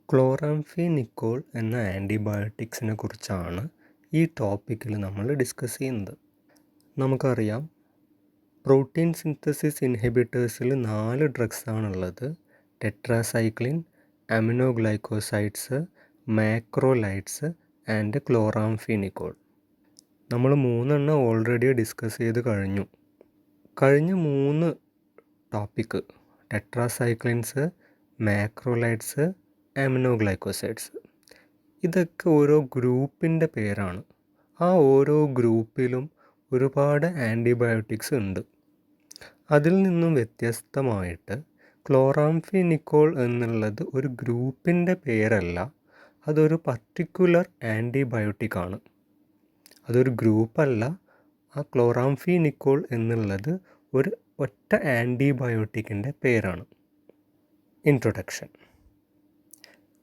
Chloramphenicol എന്ന ആൻറ്റിബയോട്ടിക്സിനെ കുറിച്ചാണ് ഈ ടോപ്പിക്കിൽ നമ്മൾ ഡിസ്കസ് ചെയ്യുന്നത്. നമുക്കറിയാം, പ്രോട്ടീൻ സിന്തസിസ് ഇൻഹിബിറ്റേഴ്സിൽ 4 ഡ്രഗ്സാണുള്ളത്: tetracycline, aminoglycosides, macrolides and chloramphenicol. നമ്മൾ 3 ഓൾറെഡി ഡിസ്കസ് ചെയ്ത് കഴിഞ്ഞ 3 ടോപ്പിക്ക് ടെട്രാസൈക്ലിൻസ്, മാക്രോലൈഡ്സ്, അമിനോഗ്ലൈക്കോസൈഡ്സ്, ഇതൊക്കെ ഓരോ ഗ്രൂപ്പിൻ്റെ പേരാണ്. ആ ഓരോ ഗ്രൂപ്പിലും ഒരുപാട് ആൻറ്റിബയോട്ടിക്സ് ഉണ്ട്. അതിൽ നിന്നും വ്യത്യസ്തമായിട്ട് ക്ലോറാംഫെനിക്കോൾ എന്നുള്ളത് ഒരു ഗ്രൂപ്പിൻ്റെ പേരല്ല, അതൊരു പർട്ടിക്കുലർ ആൻറ്റിബയോട്ടിക്കാണ്. അതൊരു ഗ്രൂപ്പല്ല. ആ ക്ലോറാംഫെനിക്കോൾ എന്നുള്ളത് ഒരു ഒറ്റ ആൻറ്റിബയോട്ടിക്കിൻ്റെ പേരാണ്. ഇൻട്രൊഡക്ഷൻ.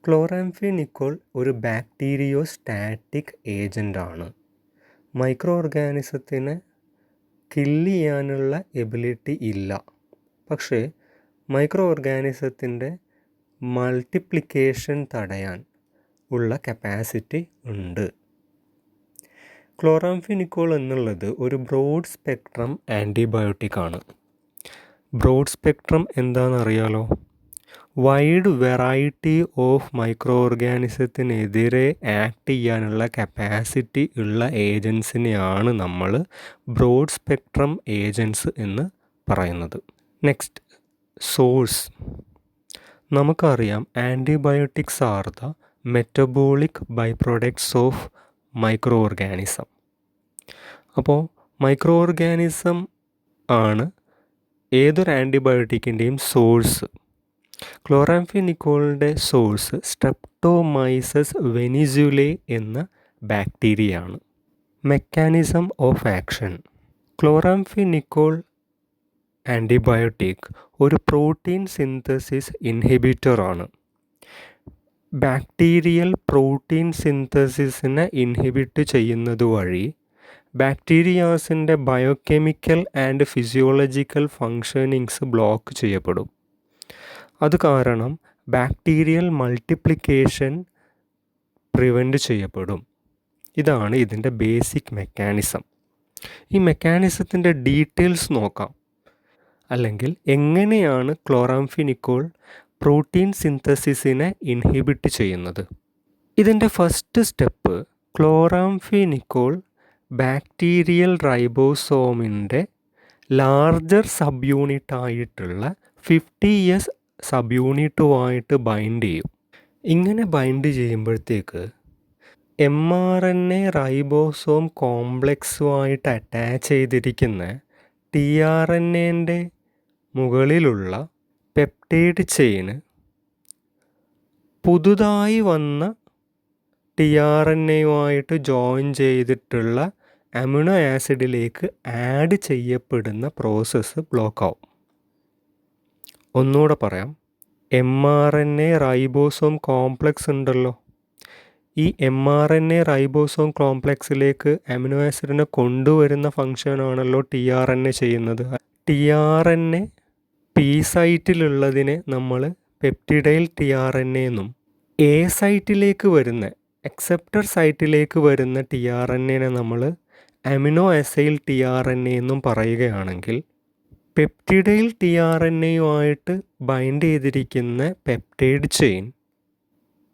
ക്ലോറാംഫെനിക്കോൾ ഒരു ബാക്ടീരിയോസ്റ്റാറ്റിക് ഏജൻ്റാണ്. മൈക്രോ ഓർഗാനിസത്തിനെ കില്ല് ചെയ്യാനുള്ള എബിലിറ്റി ഇല്ല, പക്ഷേ മൈക്രോ ഓർഗാനിസത്തിൻ്റെ മൾട്ടിപ്ലിക്കേഷൻ തടയാൻ ഉള്ള കപ്പാസിറ്റി ഉണ്ട്. ക്ലോറാംഫെനിക്കോൾ എന്നുള്ളത് ഒരു ബ്രോഡ് സ്പെക്ട്രം ആൻറ്റിബയോട്ടിക്കാണ്. ബ്രോഡ് സ്പെക്ട്രം എന്താണെന്നറിയാലോ? വൈഡ് വെറൈറ്റി ഓഫ് മൈക്രോ ഓർഗാനിസത്തിനെതിരെ ആക്ട് ചെയ്യാനുള്ള കപ്പാസിറ്റി ഉള്ള ഏജൻസിനെയാണ് നമ്മൾ ബ്രോഡ് സ്പെക്ട്രം ഏജൻസ് എന്ന് പറയുന്നത്. Next, source. നമുക്കറിയാം, antibiotics are the metabolic by products of microorganism. അപ്പോൾ മൈക്രോ ഓർഗാനിസം ആണ് ഏതൊരു ആൻറ്റിബയോട്ടിക്കിൻ്റെയും സോഴ്സ്. ക്ലോറാംഫെനിക്കോളിൻ്റെ സോഴ്സ് സ്ട്രെപ്റ്റോമൈസസ് വെനിസുലേ എന്ന ബാക്ടീരിയയാണ്. Mechanism of action. Chloramphenicol antibiotic ഒരു പ്രോട്ടീൻ സിന്തസിസ് ഇൻഹിബിറ്ററാണ്. ബാക്ടീരിയൽ പ്രോട്ടീൻ സിന്തസിസിനെ ഇൻഹിബിറ്റ് ചെയ്യുന്നത് വഴി ബാക്ടീരിയാസിൻ്റെ biochemical and physiological functionings block ചെയ്യപ്പെടും. അത് കാരണം ബാക്ടീരിയൽ മൾട്ടിപ്ലിക്കേഷൻ പ്രിവെൻറ്റ് ചെയ്യപ്പെടും. ഇതാണ് ഇതിൻ്റെ ബേസിക് മെക്കാനിസം. ഈ മെക്കാനിസത്തിൻ്റെ ഡീറ്റെയിൽസ് നോക്കാം. അല്ലെങ്കിൽ എങ്ങനെയാണ് ക്ലോറാംഫെനിക്കോൾ പ്രോട്ടീൻ സിന്തസിസിനെ ഇൻഹിബിറ്റ് ചെയ്യുന്നത്? ഇതിൻ്റെ ഫസ്റ്റ് സ്റ്റെപ്പ്, ക്ലോറാംഫെനിക്കോൾ ബാക്ടീരിയൽ റൈബോസോമിൻ്റെ ലാർജർ സബ് യൂണിറ്റായിട്ടുള്ള 50S സബ് യൂണിറ്റുമായിട്ട് ബൈൻഡ് ചെയ്യും. ഇങ്ങനെ ബൈൻഡ് ചെയ്യുമ്പോഴത്തേക്ക് mRNA റൈബോസോം കോംപ്ലക്സുമായിട്ട് അറ്റാച്ച് ചെയ്തിരിക്കുന്ന tRNAൻ്റെ മുകളിലുള്ള പെപ്റ്റൈഡ് ചെയിന് പുതുതായി വന്ന tRNAയുമായിട്ട് ജോയിൻ ചെയ്തിട്ടുള്ള അമിനോ ആസിഡിലേക്ക് ആഡ് ചെയ്യപ്പെടുന്ന പ്രോസസ്സ് ബ്ലോക്കാവും. ഒന്നുകൂടെ പറയാം, mRNA റൈബോസോം കോംപ്ലക്സ് ഉണ്ടല്ലോ, ഈ mRNA റൈബോസോം കോംപ്ലക്സിലേക്ക് അമിനോ ആസിഡിനെ കൊണ്ടുവരുന്ന ഫങ്ഷനാണല്ലോ tRNA ചെയ്യുന്നത്. tRNA പി സൈറ്റിലുള്ളതിനെ നമ്മൾ പെപ്റ്റിഡൈൽ tRNA എന്നും, എ സൈറ്റിലേക്ക് വരുന്ന അക്സെപ്റ്റർ സൈറ്റിലേക്ക് വരുന്ന tRNAനെ നമ്മൾ അമിനോ അസൈൽ tRNA എന്നും പറയുകയാണെങ്കിൽ, പെപ്റ്റിഡൈൽ tRNAയുമായിട്ട് ബൈൻഡ് ചെയ്തിരിക്കുന്ന പെപ്റ്റൈഡ് ചെയിൻ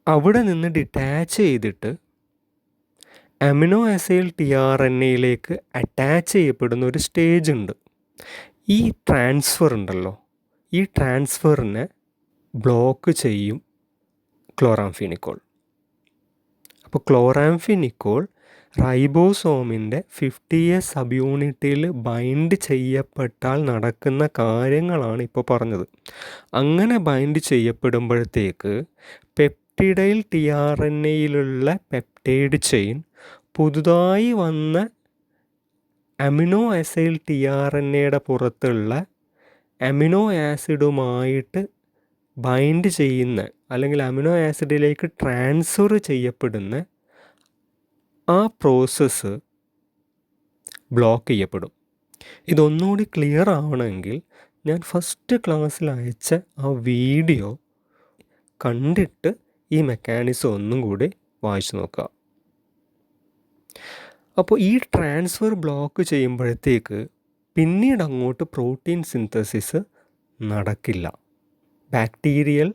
അവിടെ നിന്ന് ഡിറ്റാച്ച് ചെയ്തിട്ട് അമിനോ അസൈൽ tRNAയിലേക്ക് അറ്റാച്ച് ചെയ്യപ്പെടുന്ന ഒരു സ്റ്റേജ് ഉണ്ട്. ഈ ട്രാൻസ്ഫർ ഉണ്ടല്ലോ, ഈ ട്രാൻസ്ഫറിനെ ബ്ലോക്ക് ചെയ്യും ക്ലോറാംഫെനിക്കോൾ. അപ്പോൾ ക്ലോറാംഫെനിക്കോൾ റൈബോസോമിൻ്റെ 50S സബ് യൂണിറ്റിൽ ബൈൻഡ് ചെയ്യപ്പെട്ടാൽ നടക്കുന്ന കാര്യങ്ങളാണ് ഇപ്പോൾ പറഞ്ഞത്. അങ്ങനെ ബൈൻഡ് ചെയ്യപ്പെടുമ്പോഴത്തേക്ക് പെപ്റ്റിഡൈൽ tRNAയിലുള്ള പെപ്റ്റൈഡ് ചെയിൻ പുതുതായി വന്ന അമിനോ അസൈൽ tRNAയുടെ പുറത്തുള്ള അമിനോ ആസിഡുമായിട്ട് ബൈൻഡ് ചെയ്യുന്ന, അല്ലെങ്കിൽ അമിനോ ആസിഡിലേക്ക് ട്രാൻസ്ഫർ ചെയ്യപ്പെടുന്ന ആ പ്രോസസ്സ് ബ്ലോക്ക് ചെയ്യപ്പെടും. ഇതൊന്നുകൂടി ക്ലിയർ ആവണമെങ്കിൽ ഞാൻ ഫസ്റ്റ് ക്ലാസ്സിൽ അയച്ച ആ വീഡിയോ കണ്ടിട്ട് ഈ മെക്കാനിസം ഒന്നും കൂടി വായിച്ചു നോക്കുക. അപ്പോൾ ഈ ട്രാൻസ്ഫർ ബ്ലോക്ക് ചെയ്യുമ്പോഴത്തേക്ക് പിന്നീട് അങ്ങോട്ട് പ്രോട്ടീൻ സിന്തസിസ് നടക്കില്ല. ബാക്ടീരിയൽ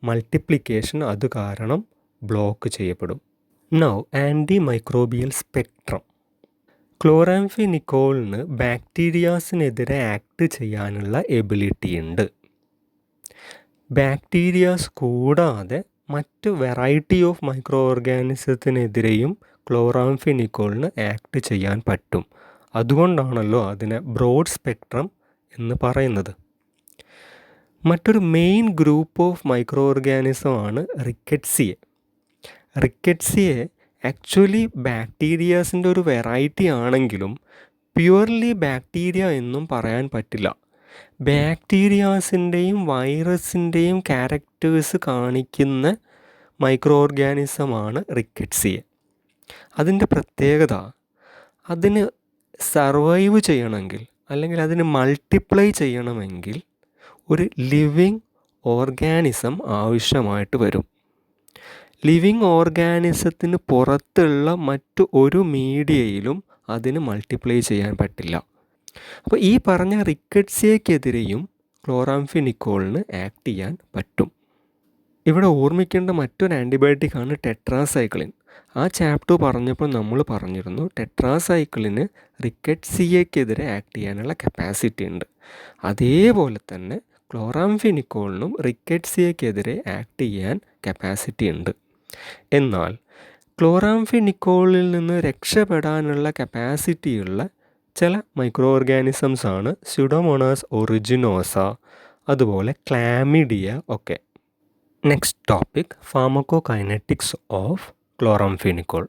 മൾട്ടിപ്ലിക്കേഷൻ അത് കാരണം ബ്ലോക്ക് ചെയ്യപ്പെടും. Now antimicrobial spectrum. ക്ലോറാംഫെനിക്കോളിന് ബാക്ടീരിയാസിനെതിരെ ആക്ട് ചെയ്യാനുള്ള എബിലിറ്റി ഉണ്ട്. ബാക്ടീരിയാസ് കൂടാതെ മറ്റ് വെറൈറ്റി ഓഫ് മൈക്രോ ഓർഗാനിസത്തിനെതിരെയും ക്ലോറാംഫെനിക്കോളിന് ആക്ട് ചെയ്യാൻ പറ്റും. അതുകൊണ്ടാണല്ലോ അതിനെ ബ്രോഡ് സ്പെക്ട്രം എന്ന് പറയുന്നത്. മറ്റൊരു മെയിൻ ഗ്രൂപ്പ് ഓഫ് മൈക്രോ ഓർഗാനിസമാണ് റിക്കറ്റ്സിയെ. റിക്കറ്റ്സിയെ ആക്ച്വലി ബാക്ടീരിയാസിൻ്റെ ഒരു വെറൈറ്റി ആണെങ്കിലും പ്യുവർലി ബാക്ടീരിയ എന്നും പറയാൻ പറ്റില്ല. ബാക്ടീരിയാസിൻ്റെയും വൈറസിൻ്റെയും ക്യാരക്ടേഴ്സ് കാണിക്കുന്ന മൈക്രോ ഓർഗാനിസമാണ് റിക്കറ്റ്സിയെ. അതിൻ്റെ പ്രത്യേകത, അതിന് സർവൈവ് ചെയ്യണമെങ്കിൽ അല്ലെങ്കിൽ അതിന് മൾട്ടിപ്ലൈ ചെയ്യണമെങ്കിൽ ഒരു ലിവിങ് ഓർഗാനിസം ആവശ്യമായിട്ട് വരും. ലിവിങ് ഓർഗാനിസത്തിന് പുറത്തുള്ള മറ്റു ഒരു മീഡിയയിലും അതിന് മൾട്ടിപ്ലൈ ചെയ്യാൻ പറ്റില്ല. അപ്പോൾ ഈ പറഞ്ഞ റിക്കറ്റ്സിയക്കെതിരെയും ക്ലോറാംഫെനിക്കോളിന് ആക്ട് ചെയ്യാൻ പറ്റും. ഇവിടെ ഓർമ്മിക്കേണ്ട മറ്റൊരു ആൻറ്റിബയോട്ടിക്കാണ് ടെട്രാസൈക്ലിൻ. ആ ചാപ്റ്റർ പറഞ്ഞപ്പോൾ നമ്മൾ പറഞ്ഞിരുന്നു ടെട്രാസൈക്ലിന് റിക്കറ്റ്സിയക്കെതിരെ ആക്ട് ചെയ്യാനുള്ള കപ്പാസിറ്റി ഉണ്ട്. അതേപോലെ തന്നെ ക്ലോറാംഫെനിക്കോളിനും റിക്കറ്റ്സിയക്കെതിരെ ആക്ട് ചെയ്യാൻ കപ്പാസിറ്റി ഉണ്ട്. എന്നാൽ ക്ലോറാംഫെനിക്കോളിൽ നിന്ന് രക്ഷപ്പെടാനുള്ള കപ്പാസിറ്റിയുള്ള ചില മൈക്രോ ഓർഗാനിസംസ് ആണ് സ്യൂഡോമോണാസ് ഒറിജിനോസ, അതുപോലെ ക്ലാമിഡിയ ഒക്കെ. Next topic, pharmacokinetics of chloramphenicol.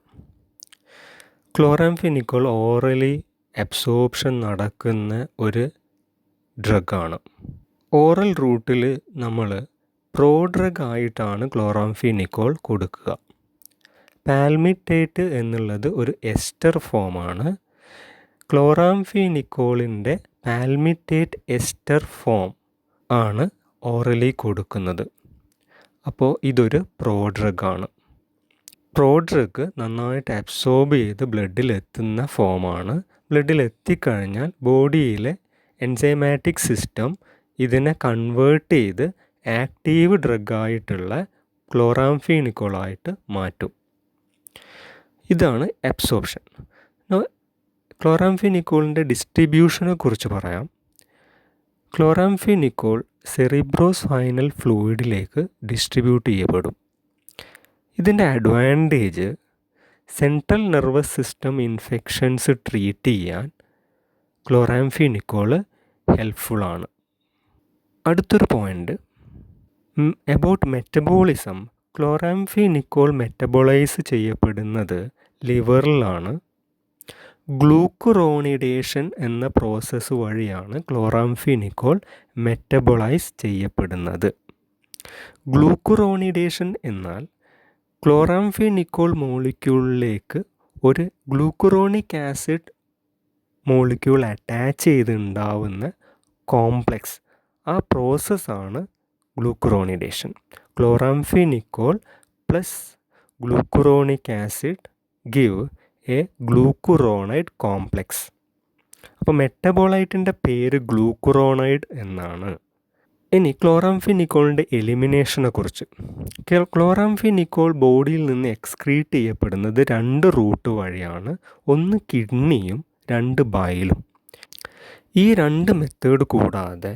Chloramphenicol orally absorption നടക്കുന്ന ഒരു ഡ്രഗാണ്. ഓറൽ റൂട്ടിൽ നമ്മൾ പ്രോഡ്രഗ് ആയിട്ടാണ് ക്ലോറാംഫെനിക്കോൾ കൊടുക്കുക. പാൽമിറ്റേറ്റ് എന്നുള്ളത് ഒരു എസ്റ്റർ ഫോമാണ്. ക്ലോറാംഫെനിക്കോളിൻ്റെ പാൽമിറ്റേറ്റ് എസ്റ്റർ ഫോം ആണ് ഓറലി കൊടുക്കുന്നത്. അപ്പോൾ ഇതൊരു പ്രോഡ്രഗാണ്. പ്രോഡ്രഗ് നന്നായിട്ട് അബ്സോർബ് ചെയ്ത് ബ്ലഡിലെത്തുന്ന ഫോമാണ്. ബ്ലഡിലെത്തിക്കഴിഞ്ഞാൽ ബോഡിയിലെ എൻസൈമാറ്റിക് സിസ്റ്റം ഇതിനെ കൺവേർട്ട് ചെയ്ത് ആക്റ്റീവ് ഡ്രഗായിട്ടുള്ള ക്ലോറാംഫെനിക്കോളായിട്ട് മാറ്റും. ഇതാണ് അബ്സോർപ്ഷൻ. ക്ലോറാംഫെനിക്കോളിൻ്റെ ഡിസ്ട്രിബ്യൂഷനെ കുറിച്ച് പറയാം. ക്ലോറാംഫെനിക്കോൾ സെറിബ്രോസ്പൈനൽ ഫ്ലൂയിഡിലേക്ക് ഡിസ്ട്രിബ്യൂട്ട് ചെയ്യപ്പെടും. ഇതിൻ്റെ advantage central nervous system infections treat ചെയ്യാൻ ക്ലോറാംഫെനിക്കോൾ ഹെൽപ്ഫുള്ളാണ്. അടുത്തൊരു point about metabolism. Chloramphenicol metabolise ചെയ്യപ്പെടുന്നത് ലിവറിലാണ്. ഗ്ലൂക്കുറോണിഡേഷൻ എന്ന പ്രോസസ്സ് വഴിയാണ് ക്ലോറാംഫെനിക്കോൾ മെറ്റബോളൈസ് ചെയ്യപ്പെടുന്നത്. ഗ്ലൂക്കുറോണിഡേഷൻ എന്നാൽ ക്ലോറാംഫെനിക്കോൾ മോളിക്യൂളിലേക്ക് ഒരു ഗ്ലൂക്കുറോണിക് ആസിഡ് മോളിക്യൂൾ അറ്റാച്ച് ചെയ്തുണ്ടാവുന്ന കോംപ്ലക്സ്, ആ പ്രോസസ്സാണ് glucuronidation. Chloramphenicol plus glucuronic acid give a glucuronide complex. അപ്പോൾ മെറ്റബോളൈറ്റിൻ്റെ പേര് ഗ്ലൂക്കുറോണൈഡ് എന്നാണ്. ഇനി ക്ലോറാംഫെനിക്കോളിൻ്റെ എലിമിനേഷനെ കുറിച്ച്. ക്ലോറാംഫെനിക്കോൾ ബോഡിയിൽ നിന്ന് എക്സ്ക്രീറ്റ് ചെയ്യപ്പെടുന്നത് 2 റൂട്ട് വഴിയാണ്. ഒന്ന് കിഡ്നിയും 2 ബൈലും. ഈ 2 മെത്തേഡ് കൂടാതെ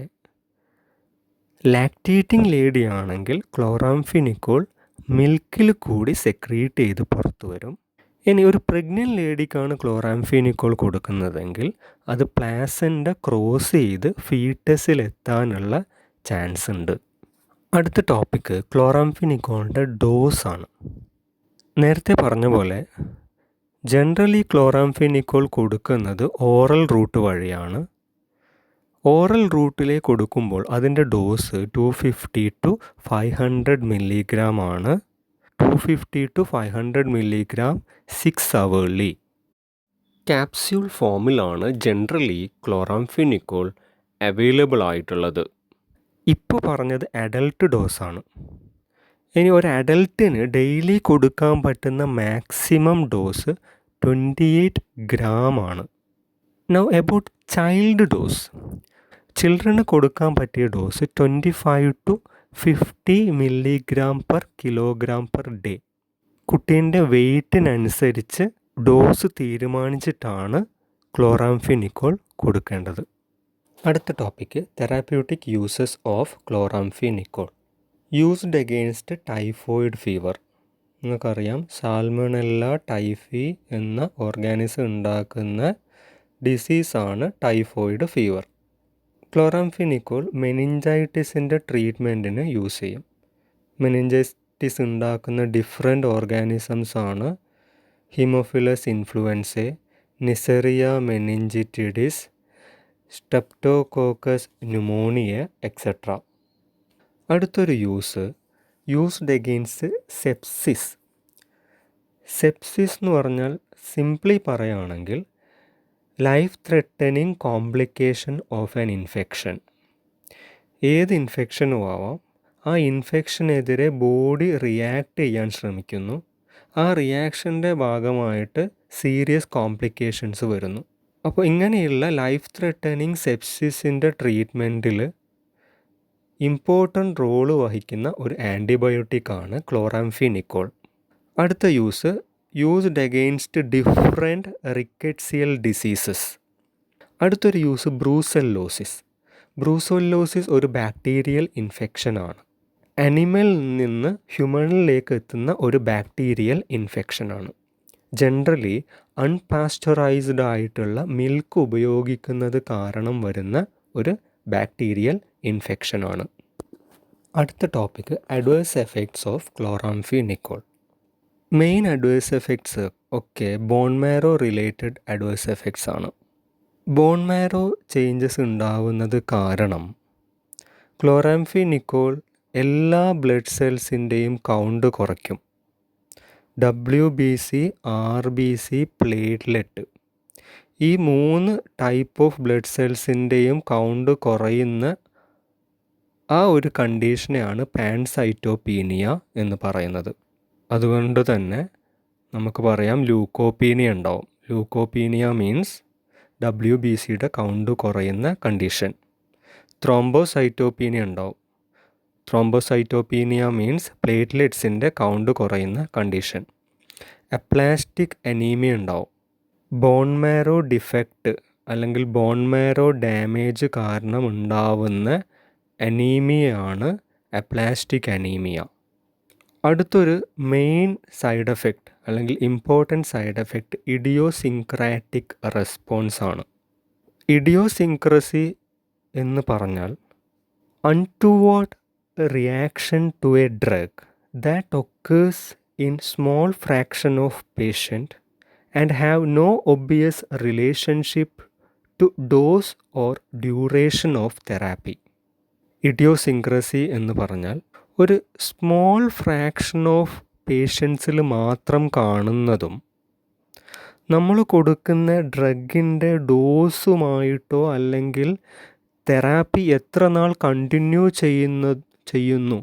ലാക്ടേറ്റിംഗ് ലേഡി ആണെങ്കിൽ ക്ലോറാംഫെനിക്കോൾ മിൽക്കിൽ കൂടി സെക്രീറ്റ് ചെയ്ത് പുറത്തു വരും. ഇനി ഒരു പ്രഗ്നൻ്റ് ലേഡിക്കാണ് ക്ലോറാംഫെനിക്കോൾ കൊടുക്കുന്നതെങ്കിൽ അത് പ്ലാസൻ്റ ക്രോസ് ചെയ്ത് ഫീറ്റസിലെത്താനുള്ള ചാൻസ് ഉണ്ട്. അടുത്ത ടോപ്പിക്ക് ക്ലോറാംഫെനിക്കോളിൻ്റെ ഡോസാണ്. നേരത്തെ പറഞ്ഞ പോലെ ജനറലി ക്ലോറാംഫെനിക്കോൾ കൊടുക്കുന്നത് ഓറൽ റൂട്ട് വഴിയാണ്. ഓറൽ റൂട്ടിലേക്ക് കൊടുക്കുമ്പോൾ അതിൻ്റെ ഡോസ് 250 to 500 മില്ലിഗ്രാം ആണ്. 250 to 500 മില്ലിഗ്രാം 6 hourly. ക്യാപ്സ്യൂൾ ഫോമിലാണ് ജനറലി ക്ലോറാംഫെനിക്കോൾ അവൈലബിൾ ആയിട്ടുള്ളത്. ഇപ്പോൾ പറഞ്ഞത് അഡൽട്ട് ഡോസാണ്. ഇനി ഒരു അഡൽട്ടിന് ഡെയിലി കൊടുക്കാൻ പറ്റുന്ന മാക്സിമം ഡോസ് 28 ഗ്രാമാണ്. Now about child dose. ചിൽഡ്രന് കൊടുക്കാൻ പറ്റിയ dose 25 to 50 milligram per kilogram per day. കുട്ടീൻ്റെ വെയ്റ്റിനനുസരിച്ച് ഡോസ് തീരുമാനിച്ചിട്ടാണ് ക്ലോറാംഫെനിക്കോൾ കൊടുക്കേണ്ടത്. അടുത്ത topic therapeutic uses of chloramphenicol. Used against typhoid fever. നിങ്ങൾക്കറിയാം സാൽമണല്ല ടൈഫി എന്ന ഓർഗാനിസം ഉണ്ടാക്കുന്ന ഡിസീസാണ് ടൈഫോയിഡ് ഫീവർ. ക്ലോറാംഫെനിക്കോൾ മെനിഞ്ചൈറ്റിസിൻ്റെ ട്രീറ്റ്മെൻറ്റിന് യൂസ് ചെയ്യും. മെനിഞ്ചൈറ്റിസ് ഉണ്ടാക്കുന്ന ഡിഫറെൻ്റ് ഓർഗാനിസംസ് ആണ് Haemophilus influenzae, Neisseria meningitidis, Streptococcus pneumoniae etcetera. അടുത്തൊരു യൂസ്ഡ് അഗെയിൻസ്റ്റ് സെപ്സിസ്. സെപ്സിസ് എന്ന് പറഞ്ഞാൽ സിംപ്ലി പറയുകയാണെങ്കിൽ life threatening complication of an infection. ഏത് ഇൻഫെക്ഷനും ആവാം, ആ ഇൻഫെക്ഷനെതിരെ ബോഡി റിയാക്ട് ചെയ്യാൻ ശ്രമിക്കുന്നു. ആ റിയാക്ഷൻ്റെ ഭാഗമായിട്ട് സീരിയസ് കോംപ്ലിക്കേഷൻസ് വരുന്നു. അപ്പോൾ ഇങ്ങനെയുള്ള ലൈഫ് ത്രെട്ടനിങ് സെപ്സിസിൻ്റെ ട്രീറ്റ്മെൻറ്റിൽ ഇമ്പോർട്ടൻ്റ് റോള് വഹിക്കുന്ന ഒരു ആൻറ്റിബയോട്ടിക്കാണ് ക്ലോറാംഫെനിക്കോൾ. അടുത്ത യൂസ്ഡ് അഗെയിൻസ്റ്റ് ഡിഫറെൻറ്റ് റിക്കറ്റ്സിയൽ ഡിസീസസ്. അടുത്തൊരു ബ്രൂസെല്ലോസിസ്. ബ്രൂസെല്ലോസിസ് ഒരു ബാക്ടീരിയൽ ഇൻഫെക്ഷനാണ്. അനിമലിൽ നിന്ന് ഹ്യൂമണിലേക്ക് എത്തുന്ന ഒരു ബാക്ടീരിയൽ ഇൻഫെക്ഷനാണ്. ജനറലി അൺപാസ്ചറൈസ്ഡ് ആയിട്ടുള്ള മിൽക്ക് ഉപയോഗിക്കുന്നത് കാരണം വരുന്ന ഒരു ബാക്ടീരിയൽ ഇൻഫെക്ഷനാണ്. അടുത്ത topic adverse effects of chloramphenicol. Main adverse effects ഒക്കെ bone marrow related adverse effects ആണ്. ബോൺ മാരോ ചേഞ്ചസ് ഉണ്ടാവുന്നത് കാരണം ക്ലോറാംഫെനിക്കോൾ എല്ലാ ബ്ലഡ് സെൽസിൻ്റെയും കൗണ്ട് കുറയ്ക്കും. WBC, RBC, പ്ലേറ്റ്ലെറ്റ് ഈ 3 ടൈപ്പ് ഓഫ് ബ്ലഡ് സെൽസിൻ്റെയും കൗണ്ട് കുറയുന്ന ആ ഒരു കണ്ടീഷനെയാണ് പാൻസൈറ്റോപീനിയ എന്ന് പറയുന്നത്. അതുകൊണ്ട് തന്നെ നമുക്ക് പറയാം ലൂക്കോപീനിയ ഉണ്ടാവും. ലൂക്കോപീനിയ മീൻസ് WBCയുടെ കൗണ്ട് കുറയുന്ന കണ്ടീഷൻ. ത്രോംബോസൈറ്റോപീനിയ ഉണ്ടാവും. ത്രോംബോസൈറ്റോപീനിയ മീൻസ് പ്ലേറ്റ്ലെറ്റ്സിൻ്റെ കൗണ്ട് കുറയുന്ന കണ്ടീഷൻ. അപ്ലാസ്റ്റിക് അനീമിയ ഉണ്ടാവും. ബോൺ മാരോ ഡിഫക്റ്റ് അല്ലെങ്കിൽ ബോൺ മാരോ ഡാമേജ് കാരണം ഉണ്ടാവുന്ന അനീമിയയാണ് അപ്ലാസ്റ്റിക് അനീമിയ. അടുത്തൊരു മെയിൻ സൈഡ് എഫക്റ്റ് അല്ലെങ്കിൽ important side effect idiosyncratic response ആണ്. ഇഡിയോസിൻക്രസി എന്ന് പറഞ്ഞാൽ untoward reaction to a drug that occurs in small fraction of patient and have no obvious relationship to dose or duration of therapy. ഇഡിയോസിൻക്രസി എന്ന് പറഞ്ഞാൽ ഒരു small fraction of പേഷ്യൻസിൽ മാത്രം കാണുന്നതും നമ്മൾ കൊടുക്കുന്ന ഡ്രഗിൻ്റെ ഡോസുമായിട്ടോ അല്ലെങ്കിൽ തെറാപ്പി എത്ര നാൾ കണ്ടിന്യൂ ചെയ്യുന്നു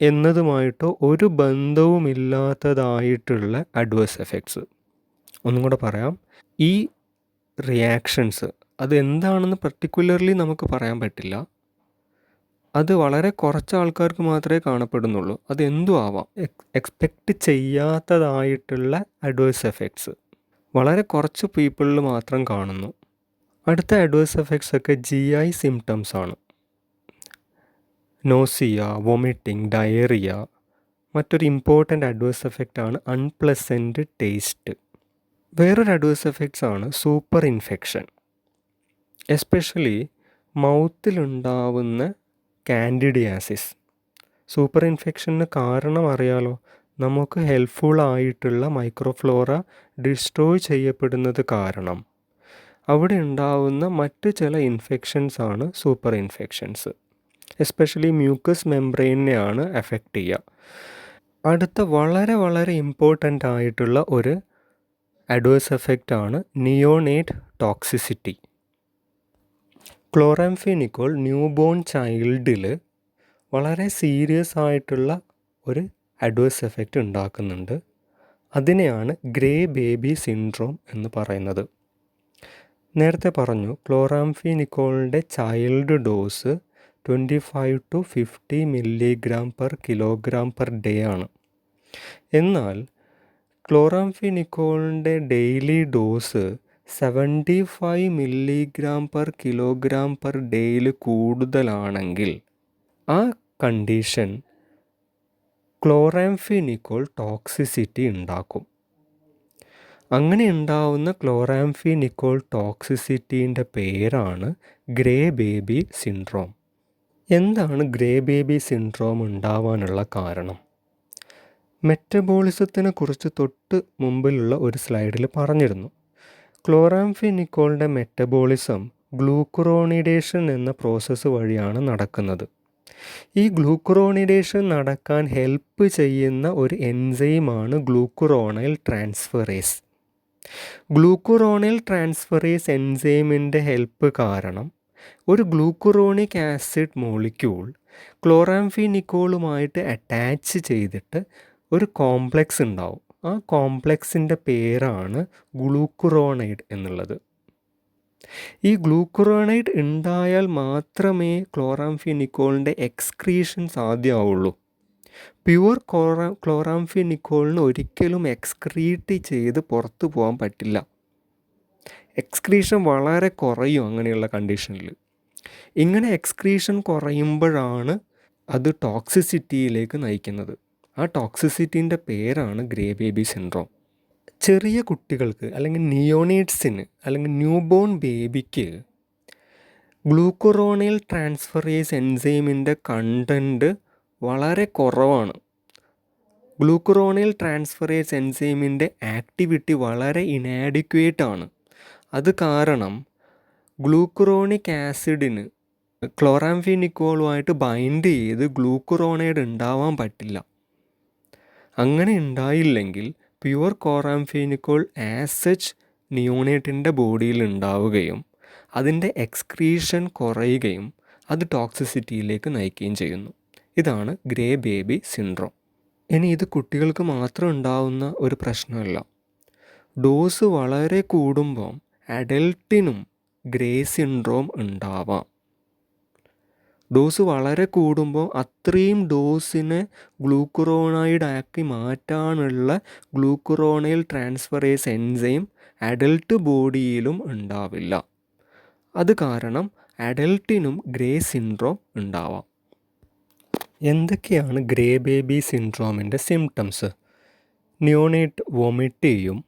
എന്നതുമായിട്ടോ ഒരു ബന്ധവുമില്ലാത്തതായിട്ടുള്ള അഡ്വേഴ്സ് എഫക്ട്സ്. ഒന്നും കൂടെ പറയാം, ഈ റിയാക്ഷൻസ് അത് എന്താണെന്ന് പർട്ടിക്കുലർലി നമുക്ക് പറയാൻ പറ്റില്ല. അത് വളരെ കുറച്ച് ആൾക്കാർക്ക് മാത്രമേ കാണപ്പെടുന്നുള്ളൂ. അത് എന്തും ആവാം. എക്സ്പെക്റ്റ് ചെയ്യാത്തതായിട്ടുള്ള അഡ്വേഴ്സ് എഫക്ട്സ് വളരെ കുറച്ച് പീപ്പിളിൽ മാത്രം കാണുന്നു. അടുത്ത അഡ്വേഴ്സ് എഫക്ട്സ് ഒക്കെ GI സിംറ്റംസ് ആണ്. Nausea, vomiting, diarrhoea. മറ്റൊരു ഇമ്പോർട്ടൻ്റ് അഡ്വേഴ്സ് എഫക്റ്റാണ് അൺപ്ലസൻറ്റ് ടേസ്റ്റ്. വേറൊരു അഡ്വേഴ്സ് എഫക്ട്സ് ആണ് സൂപ്പർ ഇൻഫെക്ഷൻ. എസ്പെഷ്യലി മൗത്തിലുണ്ടാവുന്ന കാൻഡിഡിയാസിസ്. സൂപ്പർ ഇൻഫെക്ഷന് കാരണം അറിയാലോ, നമുക്ക് ഹെൽപ്ഫുൾ ആയിട്ടുള്ള മൈക്രോഫ്ലോറ ഡിസ്ട്രോയ് ചെയ്യപ്പെടുന്നത് കാരണം അവിടെ ഉണ്ടാവുന്ന മറ്റ് ചില ഇൻഫെക്ഷൻസ് ആണ് സൂപ്പർ ഇൻഫെക്ഷൻസ്. എസ്പെഷ്യലി മ്യൂക്കസ് മെംബ്രെയിനെയാണ് എഫക്റ്റ് ചെയ്യുക. അടുത്ത വളരെ വളരെ ഇമ്പോർട്ടൻ്റ് ആയിട്ടുള്ള ഒരു അഡ്വേഴ്സ് എഫക്റ്റ് ആണ് neonate toxicity. Chloramphenicol newborn ചൈൽഡിൽ വളരെ സീരിയസ് ആയിട്ടുള്ള ഒരു അഡ്വേഴ്സ് എഫക്റ്റ് ഉണ്ടാക്കുന്നുണ്ട്. അതിനെയാണ് ഗ്രേ ബേബി സിൻഡ്രോം എന്ന് പറയുന്നത്. നേരത്തെ പറഞ്ഞു ക്ലോറാംഫെനിക്കോളിൻ്റെ ചൈൽഡ് ഡോസ് 25 to 50 mg/kg/day ആണ്. എന്നാൽ ക്ലോറാംഫെനിക്കോളിൻ്റെ ഡെയിലി ഡോസ് 75 mg/kg/day കൂടുതലാണെങ്കിൽ ആ കണ്ടീഷൻ ക്ലോറാംഫെനിക്കോൾ ടോക്സിസിറ്റി ഉണ്ടാക്കും. അങ്ങനെ ഉണ്ടാവുന്ന ക്ലോറാംഫെനിക്കോൾ ടോക്സിസിറ്റീൻ്റെ പേരാണ് ഗ്രേ ബേബി സിൻഡ്രോം. എന്താണ് ഗ്രേ ബേബി സിൻഡ്രോം ഉണ്ടാവാനുള്ള കാരണം? മെറ്റബോളിസത്തിനെ കുറിച്ച് തൊട്ട് മുമ്പിലുള്ള ഒരു സ്ലൈഡിൽ പറഞ്ഞിരുന്നു. ക്ലോറാംഫെനിക്കോളിൻ്റെ മെറ്റബോളിസം ഗ്ലൂക്കുറോണിഡേഷൻ എന്ന പ്രോസസ്സ് വഴിയാണ് നടക്കുന്നത്. ഈ ഗ്ലൂക്കുറോണിഡേഷൻ നടക്കാൻ ഹെൽപ്പ് ചെയ്യുന്ന ഒരു എൻസൈമാണ് ഗ്ലൂക്കുറോണൈൽ ട്രാൻസ്ഫറേസ്. ഗ്ലൂക്കുറോണൈൽ ട്രാൻസ്ഫറേസ് എൻസൈമിൻ്റെ ഹെൽപ്പ് കാരണം ഒരു ഗ്ലൂക്കുറോണിക് ആസിഡ് മോളിക്യൂൾ ക്ലോറാംഫെനിക്കോളുമായിട്ട് അറ്റാച്ച് ചെയ്തിട്ട് ഒരു കോംപ്ലക്സ് ഉണ്ടാവും. ആ കോംപ്ലക്സിൻ്റെ പേരാണ് ഗ്ലൂക്കുറോണൈഡ് എന്നുള്ളത്. ഈ ഗ്ലൂക്കുറോണൈഡ് ഉണ്ടായാൽ മാത്രമേ ക്ലോറാംഫെനിക്കോളിൻ്റെ എക്സ്ക്രീഷൻ സാധ്യമാവുള്ളൂ. പ്യുവർ ക്ലോറാംഫെനിക്കോളിന് ഒരിക്കലും എക്സ്ക്രീറ്റ് ചെയ്ത് പുറത്തു പോകാൻ പറ്റില്ല. എക്സ്ക്രീഷൻ വളരെ കുറയും അങ്ങനെയുള്ള കണ്ടീഷനിൽ. ഇങ്ങനെ എക്സ്ക്രീഷൻ കുറയുമ്പോഴാണ് അത് ടോക്സിസിറ്റിയിലേക്ക് നയിക്കുന്നത്. ആ ടോക്സിസിറ്റീൻ്റെ പേരാണ് ഗ്രേ ബേബി സിൻഡ്രോം. ചെറിയ കുട്ടികൾക്ക് അല്ലെങ്കിൽ നിയോനേറ്റ്സിന് അല്ലെങ്കിൽ ന്യൂ ബോൺ ബേബിക്ക് ഗ്ലൂക്കുറോണൈൽ ട്രാൻസ്ഫറേസ് എൻസൈമിൻ്റെ കണ്ടൻറ്റ് വളരെ കുറവാണ്. ഗ്ലൂക്കുറോണൈൽ ട്രാൻസ്ഫറേസ് എൻസൈമിൻ്റെ ആക്ടിവിറ്റി വളരെ ഇനാഡിക്വേറ്റ് ആണ്. അത് കാരണം ഗ്ലൂക്കുറോണിക് ആസിഡിന് ക്ലോറാംഫെനിക്കോളുമായിട്ട് ബൈൻഡ് ചെയ്ത് ഗ്ലൂക്കുറോണൈഡ് ഉണ്ടാവാൻ പറ്റില്ല. അങ്ങനെ ഉണ്ടായില്ലെങ്കിൽ പ്യുവർ ക്ലോറാംഫെനിക്കോൾ ആസ് സച്ച് നിയോനേറ്റിൻ്റെ ബോഡിയിൽ ഉണ്ടാവുകയും അതിൻ്റെ എക്സ്ക്രീഷൻ കുറയുകയും അത് ടോക്സിസിറ്റിയിലേക്ക് നയിക്കുകയും ചെയ്യുന്നു. ഇതാണ് ഗ്രേ ബേബി സിൻഡ്രോം. ഇനി ഇത് കുട്ടികൾക്ക് മാത്രം ഉണ്ടാവുന്ന ഒരു പ്രശ്നമല്ല. ഡോസ് വളരെ കൂടുമ്പോൾ അഡൽട്ടിനും ഗ്രേ സിൻഡ്രോം ഉണ്ടാവാം. ഡോസ് വളരെ കൂടുമ്പോൾ അത്രയും ഡോസിനെ ഗ്ലൂക്കുറോണൈഡ് ആക്കി മാറ്റാനുള്ള ഗ്ലൂക്കുറോണൈൽ ട്രാൻസ്ഫറേസ് എൻസൈം അഡൽട്ട് ബോഡിയിലും ഉണ്ടാവില്ല. അത് കാരണം അഡൽട്ടിനും ഗ്രേ സിൻഡ്രോം ഉണ്ടാവാം. എന്തൊക്കെയാണ് ഗ്രേ ബേബി സിൻഡ്രോമിൻ്റെ സിംറ്റംസ്? നിയോനേറ്റ് വൊമിറ്റ് ചെയ്യും,